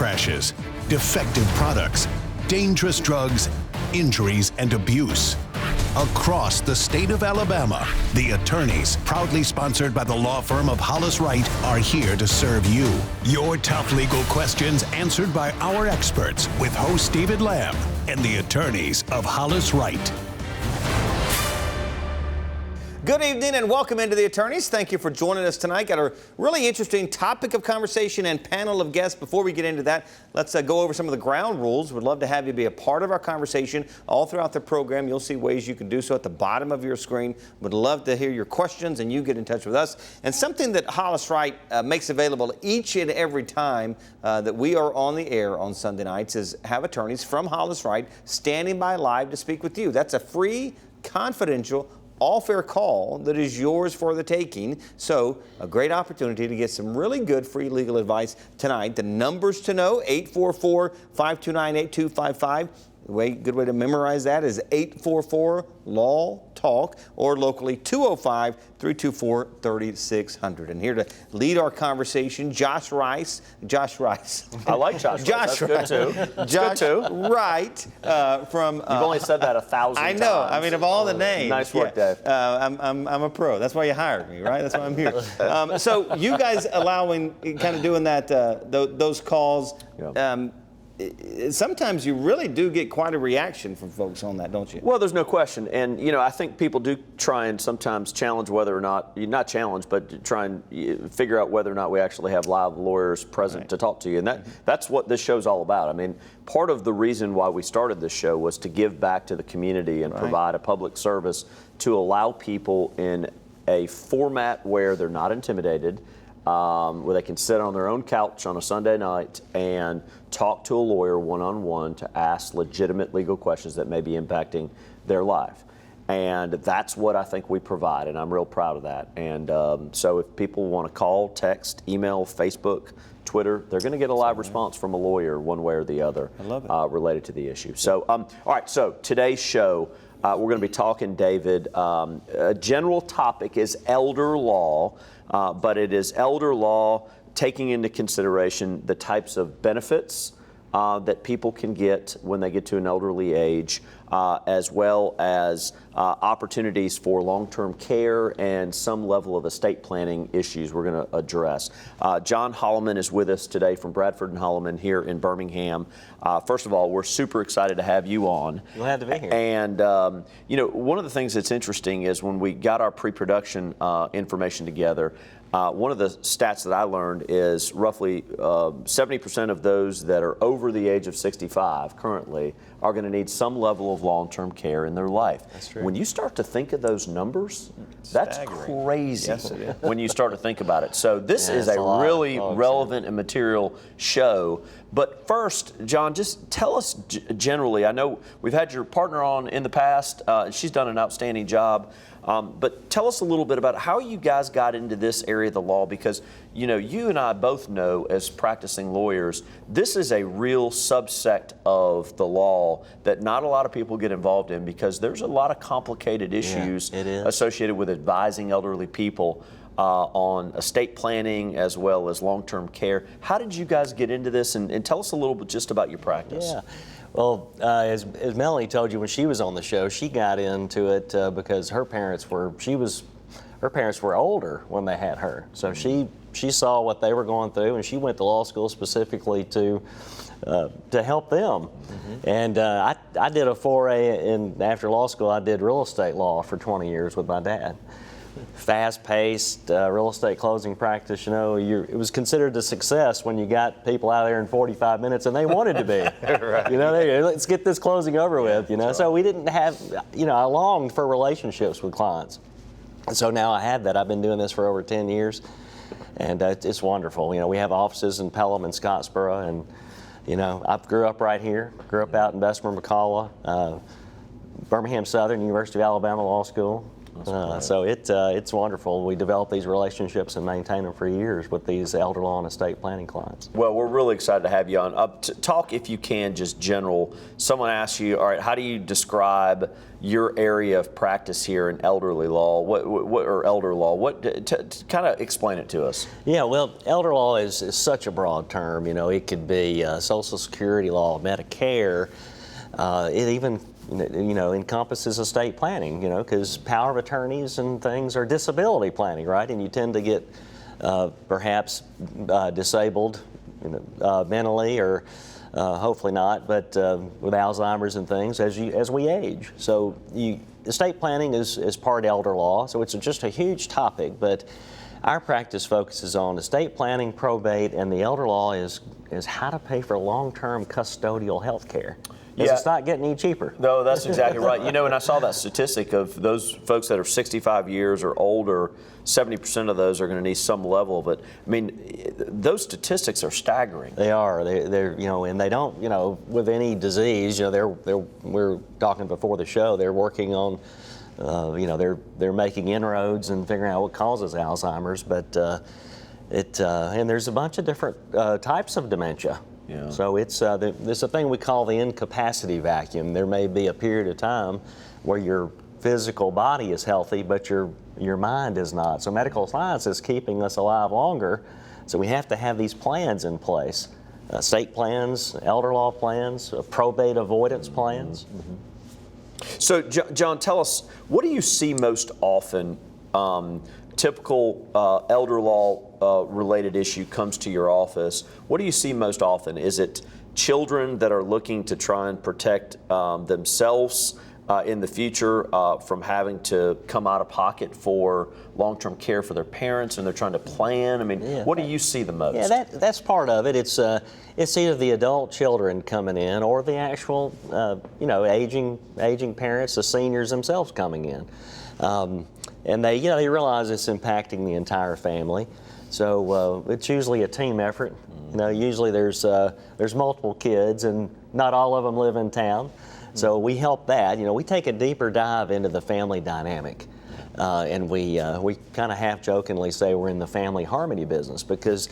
crashes, defective products, dangerous drugs, injuries, and abuse. Across the state of Alabama, the attorneys, proudly sponsored by the law firm of Hollis, Wright, are here to serve you. Your tough legal questions answered by our experts with host David Lamb and the attorneys of Hollis, Wright. Good evening and welcome into the attorneys. Thank you for joining us tonight. Got a really interesting topic of conversation and panel of guests. Before we get into that, let's go over some of the ground rules. We'd love to have you be a part of our conversation all throughout the program. You'll see ways you can do so at the bottom of your screen. Would love to hear your questions and you get in touch with us. And something that Hollis Wright makes available each and every time that we are on the air on Sunday nights is have attorneys from Hollis Wright standing by live to speak with you. That's a free, confidential, all-fair call that is yours for the taking. So a great opportunity to get some really good free legal advice tonight. The numbers to know, 844-529-8255. Good way to memorize that is 844-LAW-TALK or locally 205-324-3600. And here to lead our conversation, Josh Rice. I like Josh Rice. That's good too. Josh Wright from... You've only said that 1,000 times. I know. I mean, of all the names. Nice work, Dave. I'm a pro. That's why you hired me, right? That's why I'm here. So you guys allowing, kind of doing that, those calls, sometimes you really do get quite a reaction from folks on that, don't you? Well, there's no question. And, I think people do try and sometimes challenge whether or not, not challenge, but try and figure out whether or not we actually have live lawyers present to talk to you. And that's what this show's all about. I mean, part of the reason why we started this show was to give back to the community and provide a public service to allow people in a format where they're not intimidated, where they can sit on their own couch on a Sunday night and talk to a lawyer one-on-one to ask legitimate legal questions that may be impacting their life. And that's what I think we provide, and I'm real proud of that. And so if people want to call, text, email, Facebook, Twitter, they're going to get a live response from a lawyer one way or the other. I love it. Related to the issue. So, all right, so today's show, we're going to be talking, David, a general topic is elder law, but it is elder law taking into consideration the types of benefits that people can get when they get to an elderly age, as well as opportunities for long-term care and some level of estate planning issues we're going to address. John Holloman is with us today from Bradford and Holloman here in Birmingham. First of all, we're super excited to have you on. Glad to be here. And, one of the things that's interesting is when we got our pre-production information together, one of the stats that I learned is roughly 70% of those that are over the age of 65 currently are going to need some level of long-term care in their life. That's true. When you start to think of those numbers, that's crazy. Yes, it is. When you start to think about it. So this is a really relevant and material show. But first, John, just tell us generally, I know we've had your partner on in the past, and she's done an outstanding job. But tell us a little bit about how you guys got into this area of the law, because you and I both know as practicing lawyers, this is a real subsect of the law that not a lot of people get involved in because there's a lot of complicated issues associated with advising elderly people on estate planning as well as long-term care. How did you guys get into this, and tell us a little bit just about your practice? Yeah. Well, as Melanie told you when she was on the show, she got into it because her parents were older when they had her. So she saw what they were going through, and she went to law school specifically to help them. Mm-hmm. And I did a foray after law school. I did real estate law for 20 years with my dad. Fast-paced real estate closing practice. It was considered a success when you got people out there in 45 minutes, and they wanted to be. Right. Let's get this closing over with. So we didn't have. I longed for relationships with clients, and so now I have that. I've been doing this for over 10 years, and it's wonderful. We have offices in Pelham and Scottsboro, and I grew up right here. Grew up out in Bessemer, McCalla, Birmingham Southern, University of Alabama Law School. So it's wonderful. We develop these relationships and maintain them for years with these elder law and estate planning clients. Well, we're really excited to have you on. Talk, if you can, just general. Someone asks you, all right, how do you describe your area of practice here in elderly law? Or elder law? Kind of explain it to us. Yeah, well, elder law is such a broad term. You know, it could be Social Security law, Medicare. It even encompasses estate planning, because power of attorneys and things are disability planning, right? And you tend to get perhaps disabled mentally, or hopefully not, but with Alzheimer's and things as we age. So estate planning is part elder law, so it's just a huge topic, but our practice focuses on estate planning, probate, and the elder law is how to pay for long-term custodial health care. Yeah. It's not getting any cheaper. No, that's exactly right. And I saw that statistic of those folks that are 65 years or older, 70% of those are going to need some level of it. I mean, those statistics are staggering. They are. They're and they don't, with any disease, we're talking before the show, they're working on, they're making inroads and figuring out what causes Alzheimer's, but and there's a bunch of different types of dementia. Yeah. So there's a thing we call the incapacity vacuum. There may be a period of time where your physical body is healthy, but your mind is not. So medical science is keeping us alive longer. So we have to have these plans in place: estate plans, elder law plans, probate avoidance plans. Mm-hmm. So, John, tell us, what do you see most often? Typical elder law related issue comes to your office. What do you see most often? Is it children that are looking to try and protect themselves in the future from having to come out of pocket for long-term care for their parents, and they're trying to plan? I mean, what do you see the most? Yeah, that's part of it. It's either the adult children coming in or the actual aging parents, the seniors themselves coming in. And they realize it's impacting the entire family. So it's usually a team effort. Usually there's multiple kids, and not all of them live in town. So we help that. We take a deeper dive into the family dynamic, and we kind of half jokingly say we're in the family harmony business, because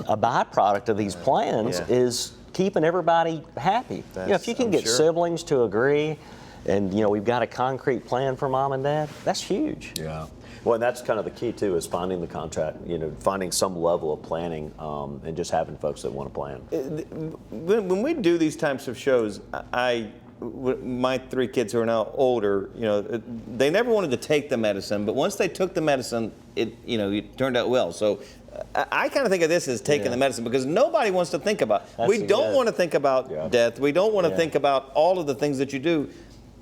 a byproduct of these plans is keeping everybody happy. If you can get siblings to agree, and we've got a concrete plan for mom and dad, that's huge. Yeah. Well, and that's kind of the key too, is finding the contract, finding some level of planning, and just having folks that want to plan. When we do these types of shows, my 3 kids who are now older, they never wanted to take the medicine, but once they took the medicine, it turned out well. So I kind of think of this as taking the medicine, because nobody wants to think about. We don't want to think about death. We don't want to think about all of the things that you do.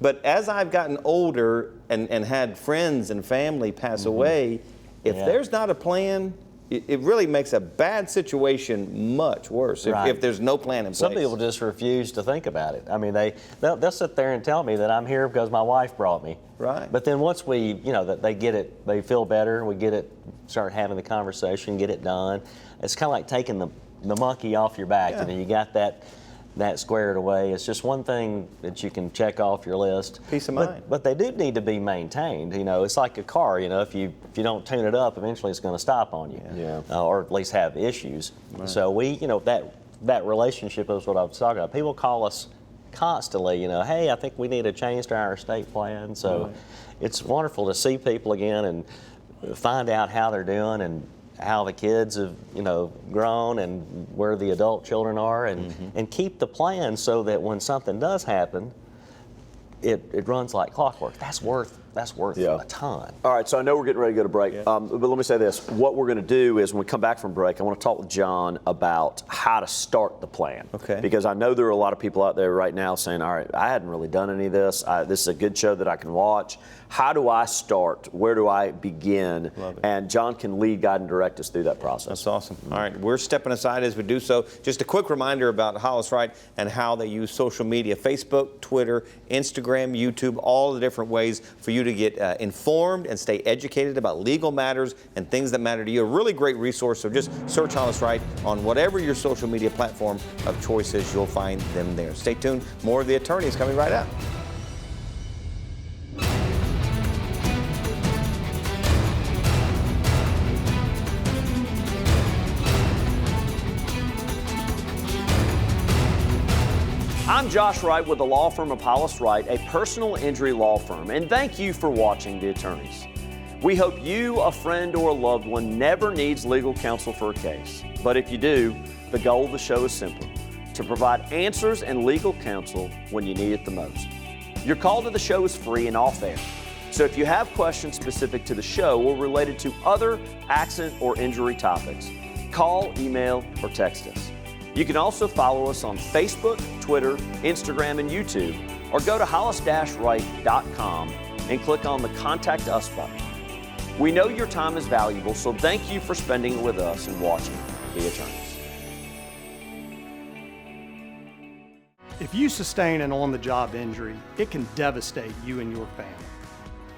But as I've gotten older and had friends and family pass away, if there's not a plan, it really makes a bad situation much worse if there's no plan in place. Some people just refuse to think about it. I mean, they'll sit there and tell me that I'm here because my wife brought me. Right. But then once that they get it, they feel better, we get it, start having the conversation, get it done. It's kind of like taking the monkey off your back. You got that squared away. It's just one thing that you can check off your list. Peace of mind. But they do need to be maintained. It's like a car. If you don't tune it up, eventually it's going to stop on you. Or at least have issues. Right. So we, that relationship is what I was talking about. People call us constantly. Hey, I think we need a change to our estate plan. So it's wonderful to see people again and find out how they're doing and how the kids have, grown and where the adult children are, and keep the plan so that when something does happen, it runs like clockwork. That's worth a ton. All right, so I know we're getting ready to go to break, but let me say this. What we're going to do is when we come back from break, I want to talk with John about how to start the plan. Okay. Because I know there are a lot of people out there right now saying, all right, I hadn't really done any of this. This is a good show that I can watch. How do I start? Where do I begin? Love it. And John can lead, guide, and direct us through that process. That's awesome. All right, we're stepping aside as we do so. Just a quick reminder about Hollis, Wright, and how they use social media: Facebook, Twitter, Instagram, YouTube, all the different ways for you to get informed and stay educated about legal matters and things that matter to you. A really great resource, so just search Hollis, Wright on whatever your social media platform of choice is. You'll find them there. Stay tuned. More of The Attorney is coming right up. I'm Josh Wright with the law firm of Hollis Wright, a personal injury law firm, and thank you for watching The Attorneys. We hope you, a friend, or a loved one never needs legal counsel for a case. But if you do, the goal of the show is simple: to provide answers and legal counsel when you need it the most. Your call to the show is free and off air. So if you have questions specific to the show or related to other accident or injury topics, call, email, or text us. You can also follow us on Facebook, Twitter, Instagram, and YouTube, or go to hollis-wright.com and click on the Contact Us button. We know your time is valuable, so thank you for spending it with us and watching The Attorneys. If you sustain an on-the-job injury, it can devastate you and your family.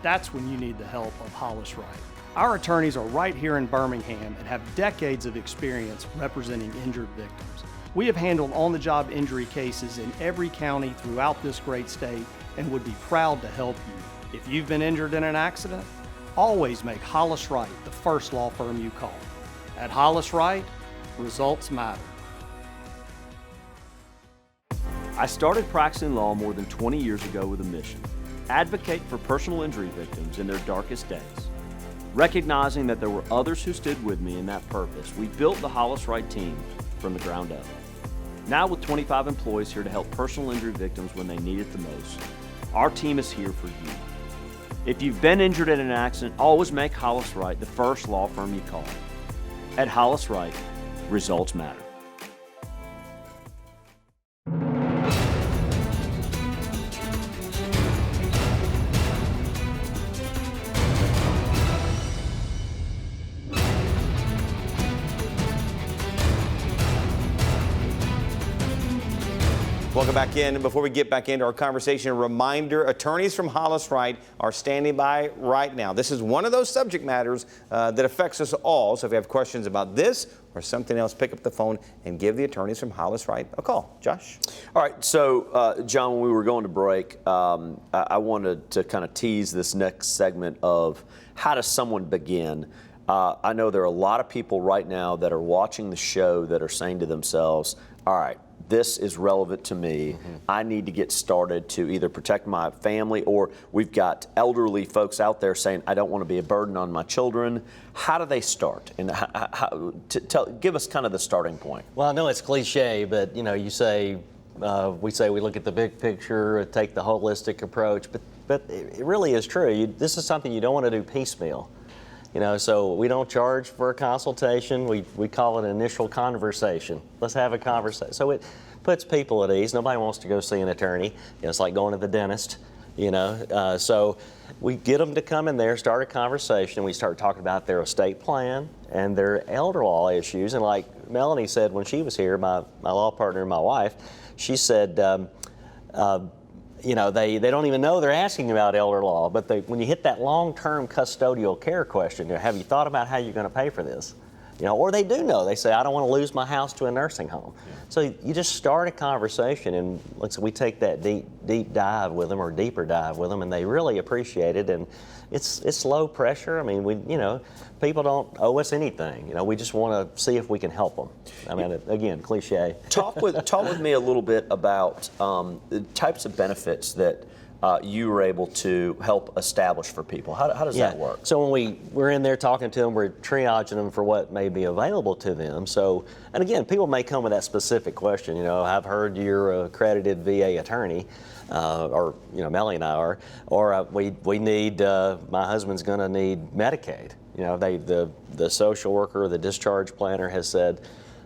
That's when you need the help of Hollis Wright. Our attorneys are right here in Birmingham and have decades of experience representing injured victims. We have handled on-the-job injury cases in every county throughout this great state and would be proud to help you. If you've been injured in an accident, always make Hollis Wright the first law firm you call. At Hollis Wright, results matter. I started practicing law more than 20 years ago with a mission: advocate for personal injury victims in their darkest days. Recognizing that there were others who stood with me in that purpose, we built the Hollis Wright team from the ground up. Now with 25 employees here to help personal injury victims when they need it the most, our team is here for you. If you've been injured in an accident, always make Hollis Wright the first law firm you call. At Hollis Wright, results matter. Welcome back in. And before we get back into our conversation, a reminder, attorneys from Hollis Wright are standing by right now. This is one of those subject matters that affects us all. So if you have questions about this or something else, pick up the phone and give the attorneys from Hollis Wright a call. Josh? All right, so John, when we were going to break, I wanted to kind of tease this next segment of how does someone begin? I know there are a lot of people right now that are watching the show that are saying to themselves, all right, this is relevant to me. I need to get started to either protect my family, or we've got elderly folks out there saying, I don't want to be a burden on my children. How do they start? And give us kind of the starting point. Well, I know it's cliche, but you say, we look at the big picture, take the holistic approach, but it really is true. This is something you don't want to do piecemeal. So we don't charge for a consultation. We call it an initial conversation. Let's have a conversation. So it puts people at ease. Nobody wants to go see an attorney. It's like going to the dentist, So we get them to come in there, start a conversation. We start talking about their estate plan and their elder law issues. And like Melanie said when she was here, my law partner and my wife, she said, they don't even know they're asking about elder law, but when you hit that long-term custodial care question, have you thought about how you're going to pay for this? Or they do know. They say, I don't want to lose my house to a nursing home. Yeah. So you just start a conversation, and we take that deep dive with them, or deeper dive with them, and they really appreciate it. And it's low pressure. I mean, people don't owe us anything. We just want to see if we can help them. I mean, again, cliche. Talk with me a little bit about the types of benefits that you were able to help establish for people. How does that work? So when we're in there talking to them, we're triaging them for what may be available to them. So, and again, people may come with that specific question. I've heard you're an accredited VA attorney, or Melanie and I are, or we need, my husband's going to need Medicaid. The social worker or the discharge planner has said,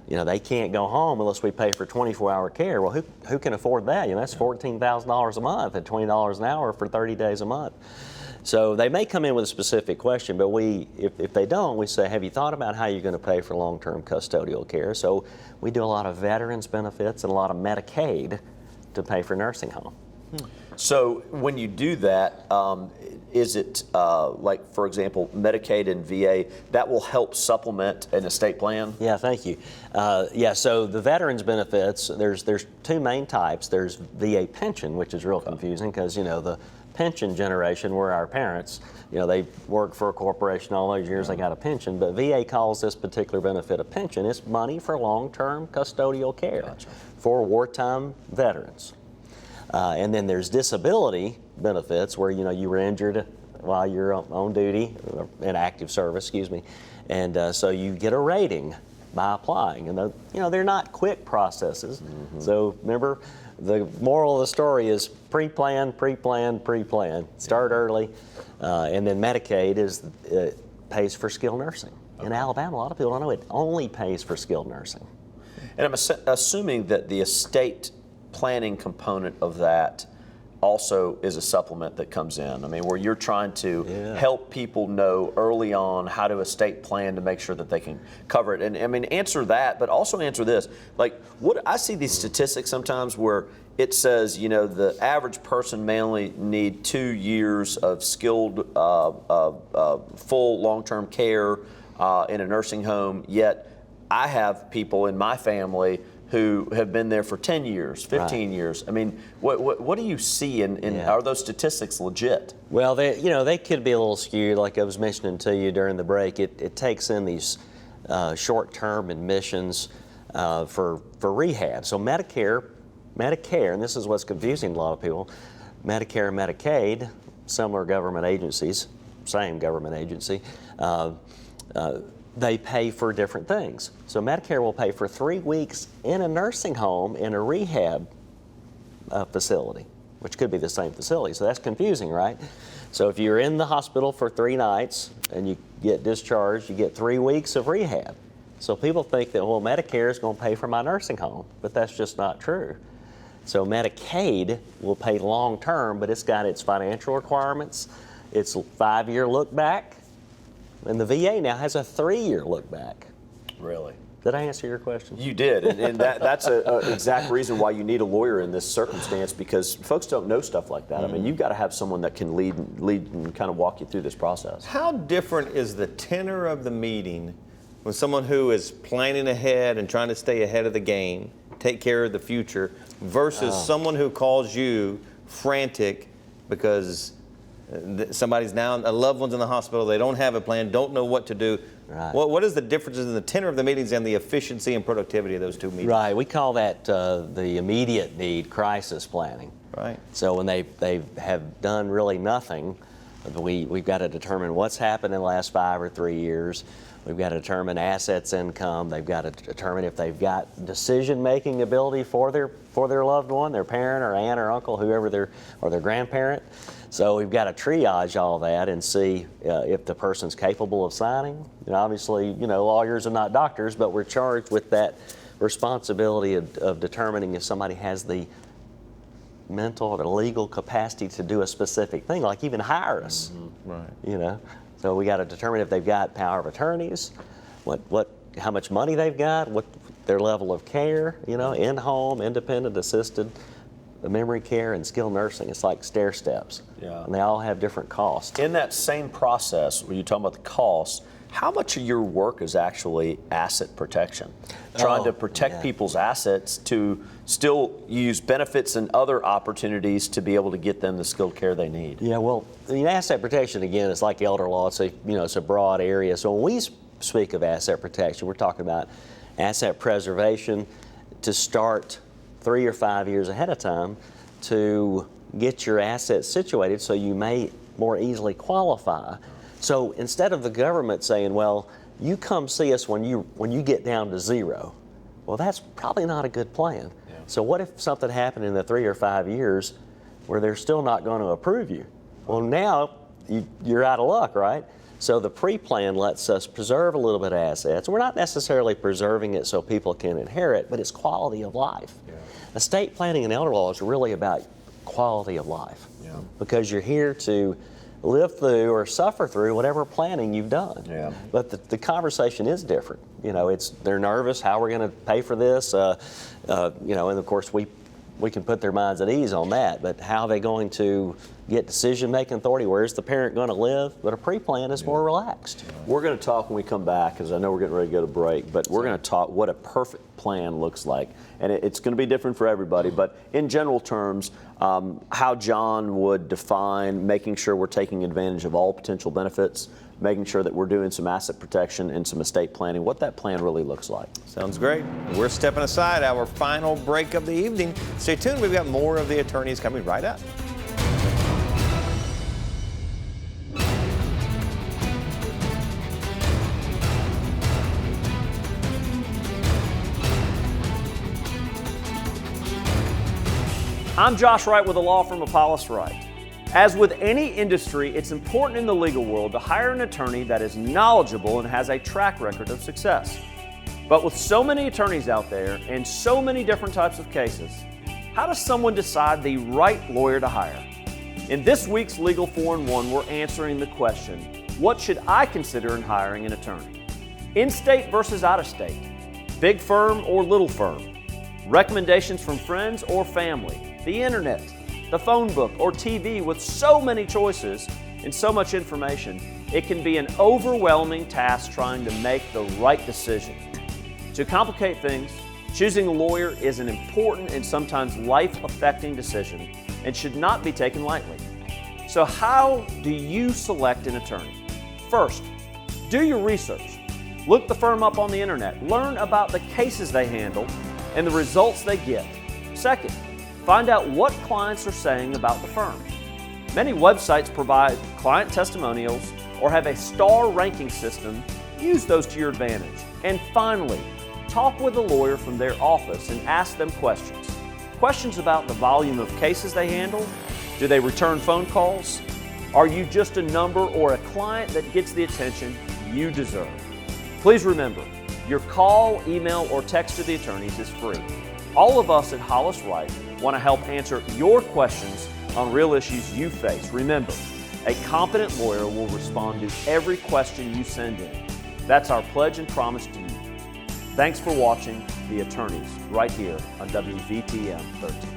they can't go home unless we pay for 24-hour care. Well, who can afford that? That's $14,000 a month at $20 an hour for 30 days a month. So they may come in with a specific question, but if they don't, we say, have you thought about how you're going to pay for long-term custodial care? So we do a lot of veterans benefits and a lot of Medicaid to pay for nursing home. So when you do that, is it like, for example, Medicaid and VA, that will help supplement an estate plan? Yeah, thank you. So the veterans benefits, there's two main types. There's VA pension, which is real confusing because, the pension generation were our parents. They worked for a corporation all those years, they got a pension, but VA calls this particular benefit a pension. It's money for long-term custodial care. Gotcha. for wartime veterans. And then there's disability benefits where, you were injured while you're on duty, in active service, excuse me. And so you get a rating by applying. And, they're not quick processes. Mm-hmm. So remember, the moral of the story is pre-plan, pre-plan, pre-plan. Start early. And then Medicaid pays for skilled nursing. In Alabama, a lot of people don't know it only pays for skilled nursing. And I'm assuming that the estate planning component of that also is a supplement that comes in. I mean, where you're trying to help people know early on how to estate plan to make sure that they can cover it. And I mean, answer that, but also answer this. Like, what I see these statistics sometimes where it says, the average person may only need 2 years of skilled, full long-term care in a nursing home, yet I have people in my family who have been there for 10 years, 15 years. I mean, what do you see, are those statistics legit? Well, they could be a little skewed, like I was mentioning to you during the break. It takes in these short-term admissions for rehab. So Medicare, and this is what's confusing a lot of people, Medicare and Medicaid, similar government agencies, same government agency, they pay for different things. So Medicare will pay for 3 weeks in a nursing home in a rehab facility, which could be the same facility. So that's confusing, right? So if you're in the hospital for 3 nights and you get discharged, you get 3 weeks of rehab. So people think that, well, Medicare is going to pay for my nursing home, but that's just not true. So Medicaid will pay long term, but it's got its financial requirements. It's a 5-year look back. And the VA now has a 3-year look back. Really? Did I answer your question? You did, and that's an exact reason why you need a lawyer in this circumstance, because folks don't know stuff like that. I mean, you've got to have someone that can lead and kind of walk you through this process. How different is the tenor of the meeting with someone who is planning ahead and trying to stay ahead of the game, take care of the future, versus someone who calls you frantic because somebody's now, a loved one's in the hospital, they don't have a plan, don't know what to do. Right. What is the differences in the tenor of the meetings and the efficiency and productivity of those two meetings? Right. We call that the immediate need crisis planning. Right. So when they have done really nothing, we've got to determine what's happened in the last 5 or 3 years. We've got to determine assets, income. They've got to determine if they've got decision-making ability for their loved one, their parent or aunt or uncle, whoever or their grandparent. So we've got to triage all that and see if the person's capable of signing. And obviously, lawyers are not doctors, but we're charged with that responsibility of determining if somebody has the mental or the legal capacity to do a specific thing, like even hire us. Mm-hmm. Right. So we got to determine if they've got power of attorneys, how much money they've got, what their level of care, in-home, independent, assisted, memory care, and skilled nursing. It's like stair steps. Yeah. And they all have different costs. In that same process, when you're talking about the costs, how much of your work is actually asset protection? Trying to protect people's assets to still use benefits and other opportunities to be able to get them the skilled care they need. Yeah, well, asset protection, again, is like elder law. It's a broad area. So when we speak of asset protection, we're talking about asset preservation to start 3 or 5 years ahead of time to get your assets situated so you may more easily qualify. So instead of the government saying, well, you come see us when you get down to zero, well, that's probably not a good plan. Yeah. So what if something happened in the 3 or 5 years where they're still not going to approve you? Well, now you're out of luck, right? So the pre-plan lets us preserve a little bit of assets. We're not necessarily preserving it so people can inherit, but it's quality of life. Yeah. Estate planning and elder law is really about quality of life, because you're here to live through or suffer through whatever planning you've done. Yeah. But the conversation is different. They're nervous. How we're going to pay for this? And of course we can put their minds at ease on that. But how are they going to get decision-making authority? Where's the parent going to live? But a pre-plan is more relaxed. We're going to talk when we come back, because I know we're getting ready to go to break, but we're going to talk what a perfect plan looks like. And it's going to be different for everybody, but in general terms, how John would define making sure we're taking advantage of all potential benefits making sure that we're doing some asset protection and some estate planning, what that plan really looks like. Sounds great. We're stepping aside, our final break of the evening. Stay tuned. We've got more of the attorneys coming right up. I'm Josh Wright with the law firm of Hollis, Wright. As with any industry, it's important in the legal world to hire an attorney that is knowledgeable and has a track record of success. But with so many attorneys out there and so many different types of cases, how does someone decide the right lawyer to hire? In this week's Legal 4-in-1, we're answering the question, what should I consider in hiring an attorney? In-state versus out-of-state, big firm or little firm, recommendations from friends or family, the internet, the phone book, or TV. With so many choices and so much information, it can be an overwhelming task trying to make the right decision. To complicate things, choosing a lawyer is an important and sometimes life-affecting decision and should not be taken lightly. So how do you select an attorney? First, do your research. Look the firm up on the internet. Learn about the cases they handle and the results they get. Second, find out what clients are saying about the firm. Many websites provide client testimonials or have a star ranking system. Use those to your advantage. And finally, talk with a lawyer from their office and ask them questions. Questions about the volume of cases they handle. Do they return phone calls? Are you just a number or a client that gets the attention you deserve? Please remember, your call, email, or text to the attorneys is free. All of us at Hollis Wright want to help answer your questions on real issues you face. Remember, a competent lawyer will respond to every question you send in. That's our pledge and promise to you. Thanks for watching The Attorneys right here on WVTM 13.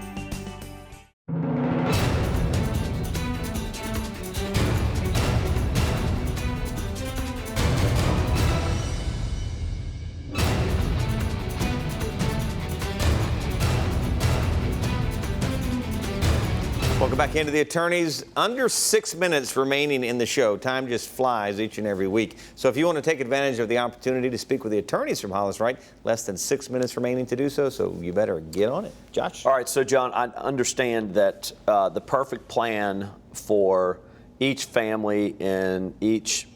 Welcome back into the attorneys. Under 6 minutes remaining in the show. Time just flies each and every week. So if you want to take advantage of the opportunity to speak with the attorneys from Hollis Wright, less than 6 minutes remaining to do so. So you better get on it. Josh? All right, so John, I understand that the perfect plan for each family and each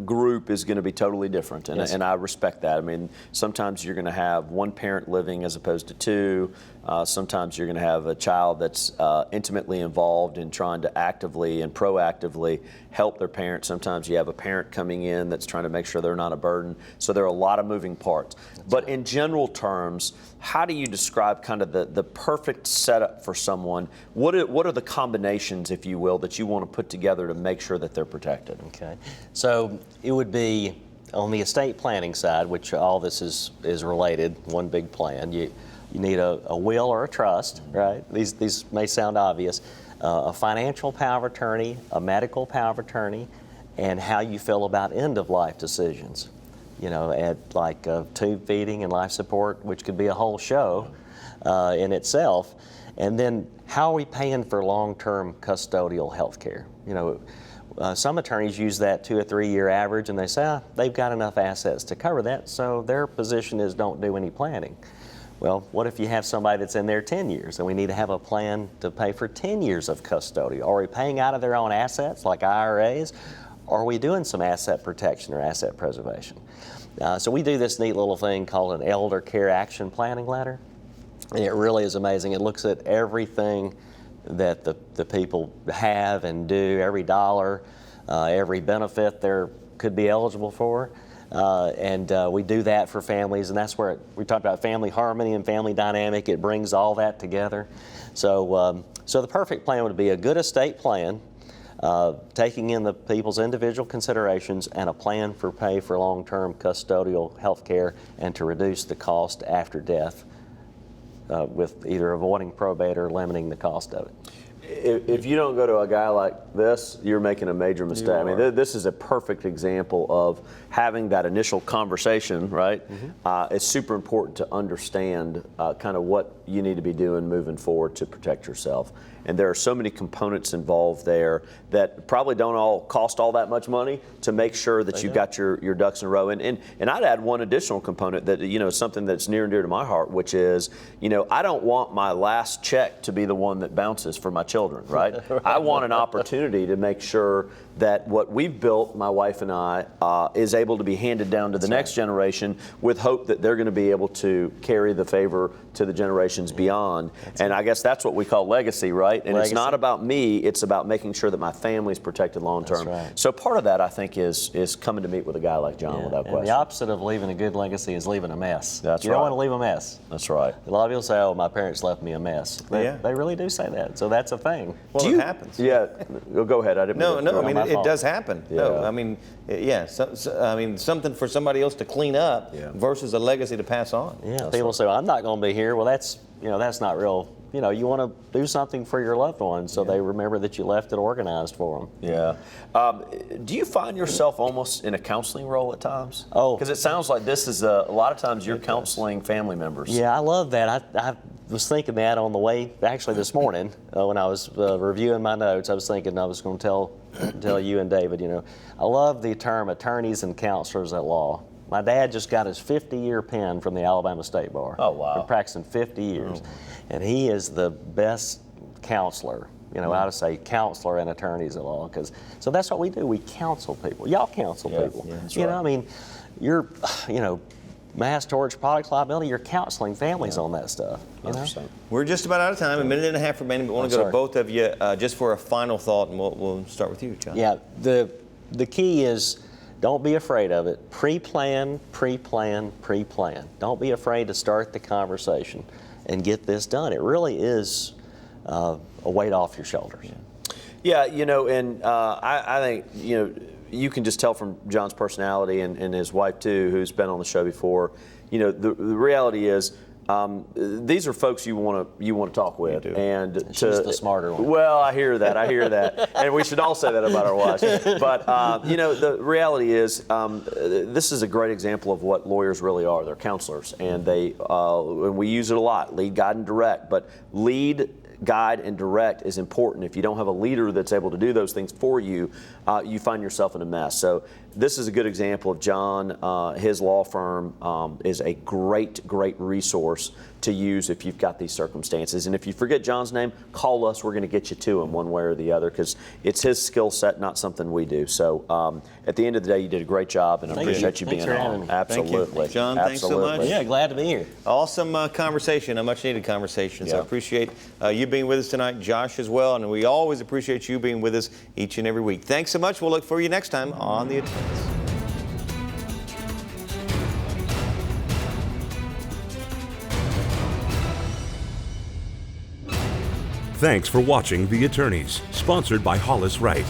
group is going to be totally different, and I respect that. I mean, sometimes you're going to have one parent living as opposed to two. Sometimes you're going to have a child that's intimately involved in trying to actively and proactively help their parent. Sometimes you have a parent coming in that's trying to make sure they're not a burden. So there are a lot of moving parts. But in general terms, how do you describe kind of the perfect setup for someone? What are the combinations, if you will, that you want to put together to make sure that they're protected? Okay, so it would be on the estate planning side, which all this is related, one big plan. You need a will or a trust, right? These may sound obvious. A financial power of attorney, a medical power of attorney, and how you feel about end-of-life decisions. You know, at like tube feeding and life support, which could be a whole show in itself. And then how are we paying for long-term custodial health care? You know, some attorneys use that 2 or 3 year average and they say, they've got enough assets to cover that, so their position is don't do any planning. Well, what if you have somebody that's in there 10 years and we need to have a plan to pay for 10 years of custodial? Are we paying out of their own assets like IRAs? Or are we doing some asset protection or asset preservation? So we do this neat little thing called an Elder Care Action Planning Letter. And it really is amazing. It looks at everything that the people have and do, every dollar, every benefit they could be eligible for. And we do that for families, and that's where we talked about family harmony and family dynamic. It brings all that together. So, so the perfect plan would be a good estate plan, taking in the people's individual considerations and a plan for pay for long-term custodial health care and to reduce the cost after death with either avoiding probate or limiting the cost of it. if you don't go to a guy like this, you're making a major mistake. I mean, this is a perfect example of having that initial conversation, right? It's super important to understand kind of what you need to be doing moving forward to protect yourself. And there are so many components involved there that probably don't all cost all that much money to make sure that you've got your ducks in a row. And I'd add one additional component that, is something that's near and dear to my heart, which is, I don't want my last check to be the one that bounces for my children, right? I want an opportunity to make sure that what we've built, my wife and I, is able to be handed down to the next generation with hope that they're going to be able to carry the favor to the generations beyond. And I guess that's what we call legacy, right? And it's not about me, it's about making sure that my family's protected long term. So part of that, I think, is coming to meet with a guy like John without question. And the opposite of leaving a good legacy is leaving a mess. That's you don't want to leave a mess. That's right. A lot of people say, "Oh, my parents left me a mess." They really do say that. So that's a thing. Well, it happens. Yeah. Go ahead. I didn't. No. I mean, it does happen. Yeah. No. I mean, I mean, something for somebody else to clean up versus a legacy to pass on. Yeah. People say, well, "I'm not going to be here." Well, that's not real. You want to do something for your loved ones so they remember that you left it organized for them. Yeah. Do you find yourself almost in a counseling role at times? Oh. Because it sounds like this is a lot of times you're counseling family members. Yeah, I love that. I was thinking that on the way, actually this morning, when I was reviewing my notes, I was thinking I was going to tell you and David, I love the term attorneys and counselors at law. My dad just got his 50-year pen from the Alabama State Bar. Oh, wow. Been practicing 50 years. And he is the best counselor, how to say counselor and attorneys at law. So that's what we do. We counsel people. Y'all counsel people. Yeah, that's right. I mean, you're, mass torch product liability, you're counseling families on that stuff. 100%. We're just about out of time, a minute and a half remaining, but I want to go to both of you just for a final thought, and we'll start with you, John. Yeah, the key is don't be afraid of it. Pre-plan, pre-plan, pre-plan. Don't be afraid to start the conversation and get this done. It really is a weight off your shoulders. Yeah, and I think, you can just tell from John's personality and his wife too, who's been on the show before. The reality is, these are folks you want to talk with, and she's the smarter one. Well, I hear that, and we should all say that about our wives. But the reality is, this is a great example of what lawyers really are. They're counselors, and and we use it a lot: lead, guide, and direct. But lead, guide, and direct is important. If you don't have a leader that's able to do those things for you, you find yourself in a mess. So this is a good example of John. His law firm is a great resource to use if you've got these circumstances. And if you forget John's name, call us. We're going to get you to him one way or the other, because it's his skill set, not something we do. So at the end of the day, you did a great job, and I appreciate you being on. Absolutely. John, thanks so much. Yeah, glad to be here. Awesome conversation, a much needed conversation. So I appreciate you being with us tonight, Josh as well, and we always appreciate you being with us each and every week. Thanks so much. We'll look for you next time on The Attorneys. Thanks for watching The Attorneys, sponsored by Hollis Wright.